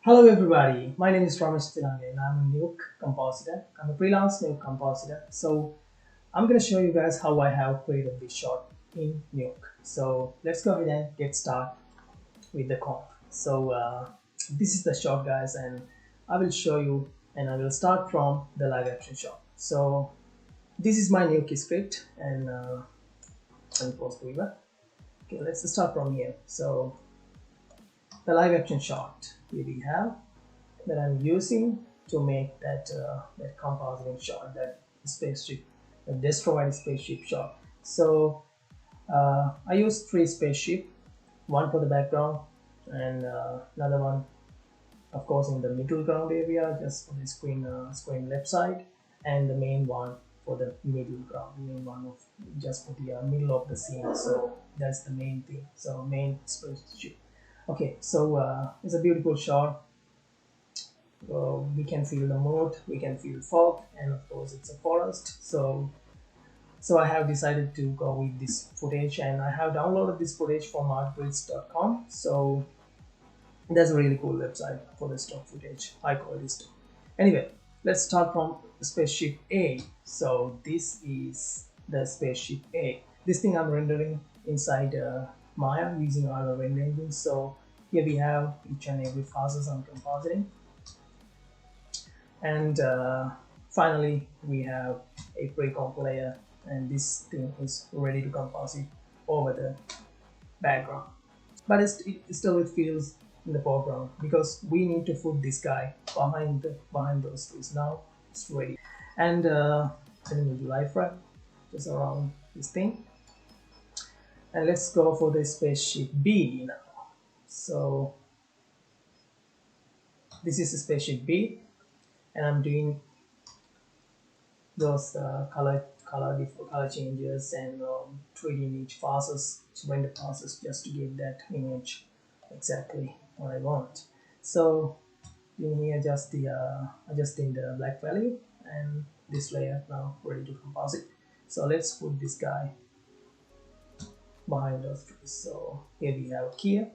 Hello everybody, my name is Ramesh Thilanga and I'm a NUKE compositor. I'm a freelance NUKE compositor. So I'm going to show you guys how I have created this shot in NUKE. So let's go ahead and get started with the comp. So this is the shot guys, and I will show you, and I will start from the live action shot. So this is my NUKE script, and let me pause the viewer. Okay, let's start from here. So the live action shot here we have that I'm using to make that compositing shot, that spaceship, the destroyed spaceship shot. So I used three spaceship, one for the background and another one, of course, in the middle ground area, just for the screen left side, and the main one for the middle ground, main one of just for the middle of the scene. So that's the main thing. So main spaceship. Okay, so it's a beautiful shot. We can feel the mood, we can feel fog, and of course it's a forest. So I have decided to go with this footage, and I have downloaded this footage from artgrids.com. So that's a really cool website for the stock footage, high quality stuff. Anyway, let's start from Spaceship A. So this is the Spaceship A. This thing I'm rendering inside Maya using our render engine. So here we have each and every process I'm compositing. And finally we have a pre-comp layer, and this thing is ready to composite over the background, but it still it feels in the foreground because we need to put this guy behind those trees. Now it's ready. And let me do life wrap just around this thing, and let's go for the Spaceship B now. So this is the Spaceship B, and I'm doing those color changes and tweaking each passes, render passes, just to give that image exactly what I want. So in here, just the adjusting the black value, and this layer now ready to composite. So let's put this guy behind those trees. So here we have Kia,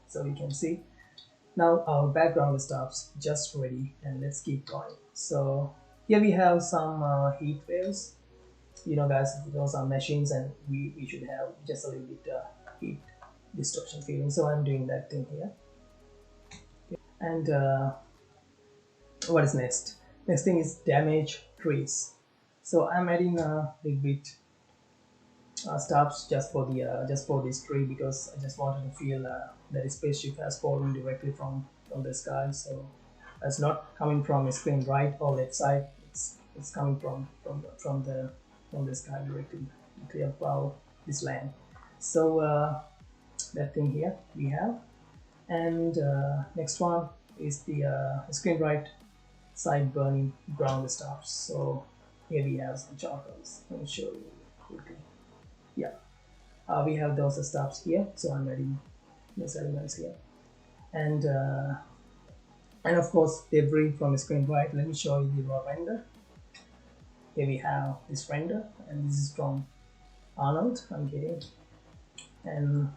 so you can see now our background stops just ready, and let's keep going. So here we have some heat waves. You know guys, those are machines, and we should have just a little bit heat distortion feeling. So I'm doing that thing here. And what is next? Next thing is damage trees. So I'm adding a little bit stops just for this tree, because I just wanted to feel that the spaceship has fallen directly from the sky. So it's not coming from a screen right or left side. It's coming from the sky directly above this land. So that thing here we have. And next one is the screen right side burning ground stars. So here we have some charcoals. Let me show you quickly. Yeah, we have those stars here. So I'm adding those elements here, and of course debris from the screen right. Let me show you the raw render. Here we have this render, and this is from Arnold. I'm getting, and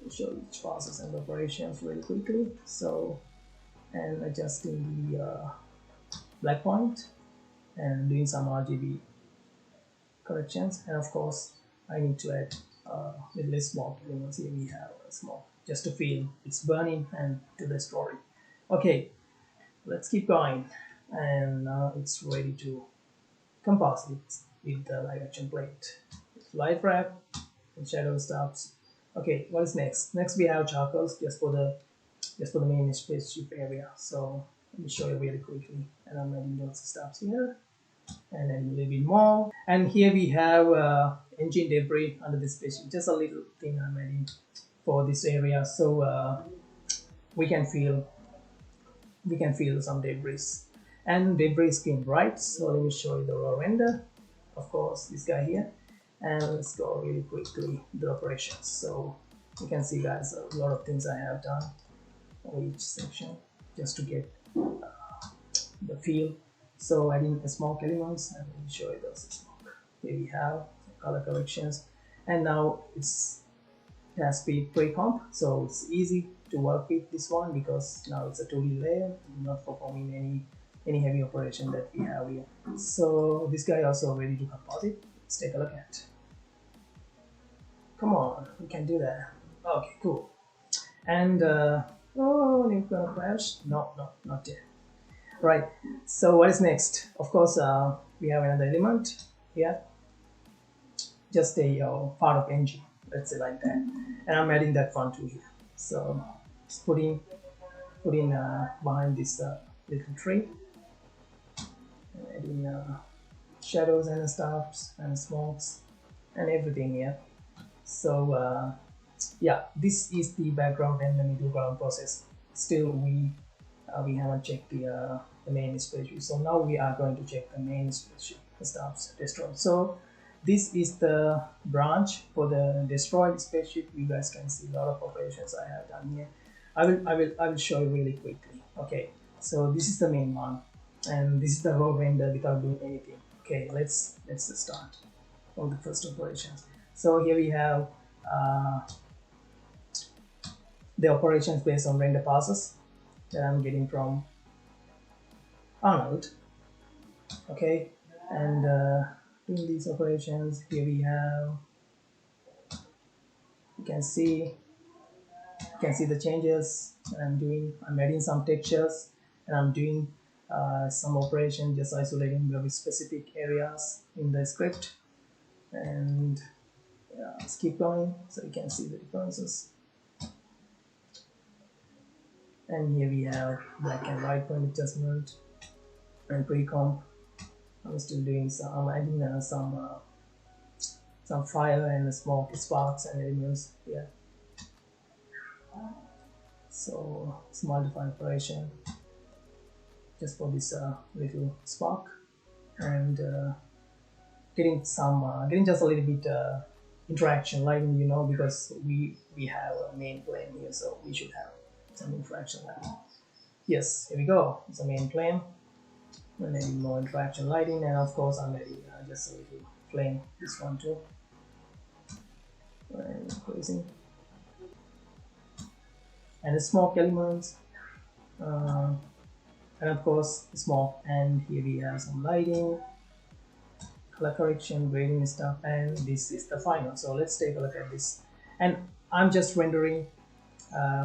I'll show you each process and operations really quickly. So, and adjusting the black point and doing some RGB corrections, and of course I need to add little smoke elements. Here we have a smoke just to feel it's burning and to the story. Okay, let's keep going, and now it's ready to composite with the live action plate, light wrap and shadow stops. Okay, what is next? Next we have charcoals just for the main spaceship area. So let me show you really quickly, and I'm adding those stops here, and then a little bit more. And here we have engine debris under the spaceship, just a little thing I'm adding for this area. So we can feel some debris, and debris skin right. So let me show you the raw render, of course this guy here, and let's go really quickly the operations. So you can see guys, a lot of things I have done on each section just to get the feel. So adding the smoke elements, and let me show you those smoke. Here we have color corrections, and now it's it has speed pre-comp, so it's easy to work with this one because now it's a 2D layer, not performing any heavy operation that we have here. So this guy also ready to composite. Let's take a look at. Come on, we can do that. Okay, cool. And oh, you're gonna crash? No, not yet. Right. So what is next? Of course, we have another element here, just a part of engine. Let's say like that, and I'm adding that one too here. So just putting behind this little tree, and adding shadows and stuffs and smokes and everything here. So yeah, this is the background and the middle ground process. Still we haven't checked the main spaceship, so now we are going to check the main spaceship, the stuffs destroyed. So this is the branch for the destroyed spaceship. You guys can see a lot of operations I have done here. I will show you really quickly. Okay, so this is the main one, and this is the raw render without doing anything. Okay, let's start on the first operations. So here we have the operations based on render passes that I'm getting from Arnold. Okay, and doing these operations, here we have, you can see the changes I'm adding some textures, and I'm doing some operation just isolating very specific areas in the script. And yeah, let's keep going so you can see the differences. And here we have black and white point adjustment and pre-comp. I'm still doing I'm adding some fire and smoke, sparks and elements here. So it's multiply operation just for this little spark, and getting just a little bit interaction lighting, because we have a main plane here, so we should have some interaction lighting. Yes, here we go. It's a main plane. And adding more interaction lighting, and of course I'm adding just a little flame, this one too, and closing, and the smoke elements, and of course smoke. And here we have some lighting, color correction, grading stuff, and this is the final. So let's take a look at this. And I'm just rendering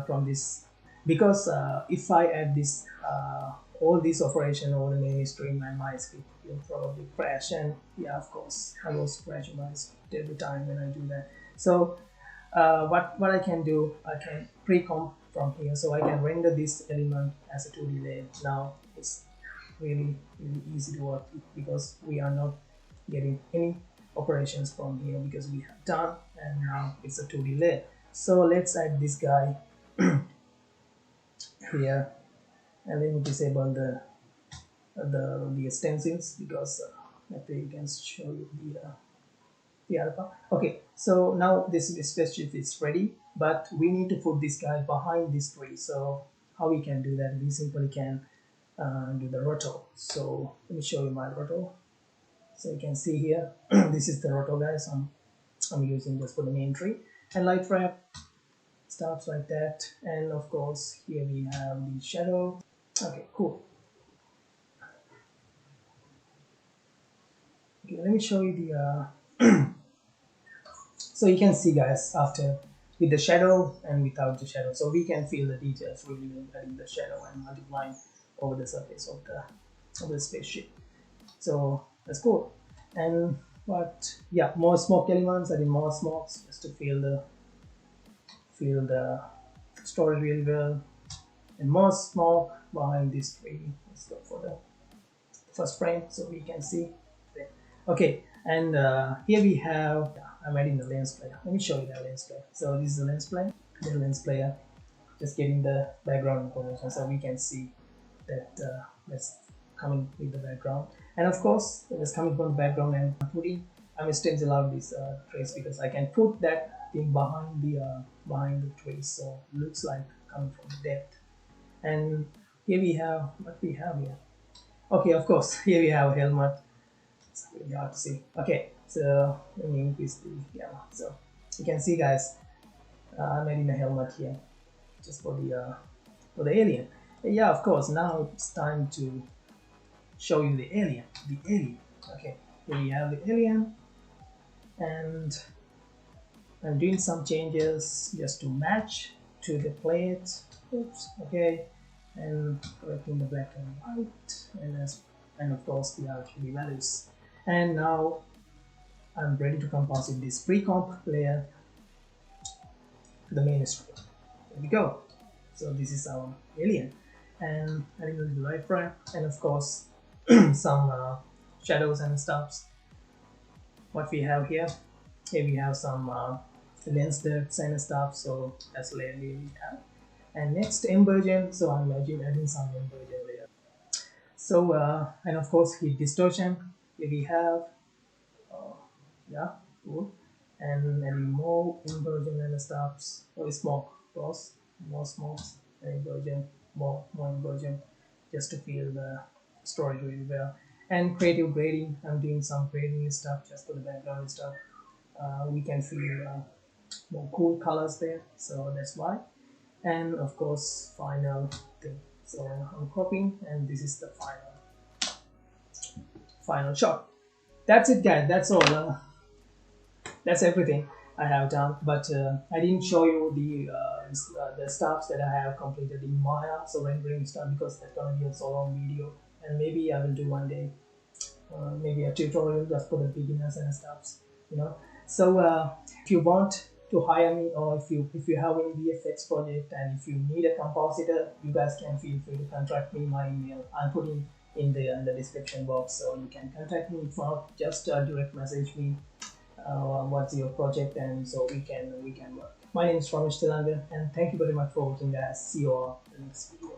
from this, because if I add this all this operation over the main stream, and my script will probably crash. And yeah, of course I was crashing my script every time when I do that. So what I can do, I can pre-comp from here, so I can render this element as a 2D layer. Now it's really easy to work with, because we are not getting any operations from here, because we have done, and now it's a 2D layer. So let's add this guy here, and then disable the stencils, because that way you can show you the alpha. Okay, so now this spaceship is ready, but we need to put this guy behind this tree. So how we can do that? We simply can do the Roto. So let me show you my Roto. So you can see here, this is the Roto, guys. I'm using this for the main tree, and light wrap stuff like that. And of course here we have the shadow. Okay, cool. Okay, let me show you the so you can see, guys, after with the shadow and without the shadow, so we can feel the details really when adding the shadow and multiplying over the surface of the spaceship. So that's cool. And yeah, more smoke elements, adding more smokes just to feel the story really well. And more smoke behind this tree. Let's go for the first frame so we can see. Okay, and here we have, I'm adding the lens player. Let me show you the lens player. So this is the lens player. The lens player, just getting the background information so we can see that that's coming with the background. And of course, it's coming from the background, and I'm stencil out this trace, because I can put that thing behind the trace, so it looks like coming from the depth. And here we have what we have here. Okay, of course, here we have a helmet. It's really hard to see. Okay, so let me increase the gamma. So you can see, guys, I'm adding a helmet here just for the alien. Yeah, of course. Now it's time to show you the alien. The alien. Okay, here we have the alien, and I'm doing some changes just to match to the plate. Oops. Okay, and correcting the black and white, and of course the RGB values. And now I'm ready to composite this pre-comp layer to the main screen. There we go. So this is our alien, and adding a little wireframe, and of course some shadows and stuffs. What we have here we have some lens depths and stuff, so that's layer we have. And next inversion, so I'm adding some inversion layer. So and of course heat distortion, here we have yeah, cool. And adding more inversion and stuffs, or smoke, of course, more smokes and inversion, more inversion, just to feel the story really well. And creative grading, I'm doing some grading stuff just for the background stuff. We can feel more cool colors there, so that's why. And of course final thing, so I'm copying, and this is the final shot. That's it guys, that's all. That's everything I have done, but I didn't show you the stuffs that I have completed in Maya, so rendering stuff, because that's gonna be a so long video, and maybe I will do one day maybe a tutorial just for the beginners and stuffs, you know. So if you want to hire me, or if you have any VFX project and if you need a compositor, you guys can feel free to contact me. My email I'm putting in the description box, so you can contact me. If not, just direct message me what's your project, and so we can work. My name is Ramesh, Thilanga, and thank you very much for watching guys. See you all in the next video.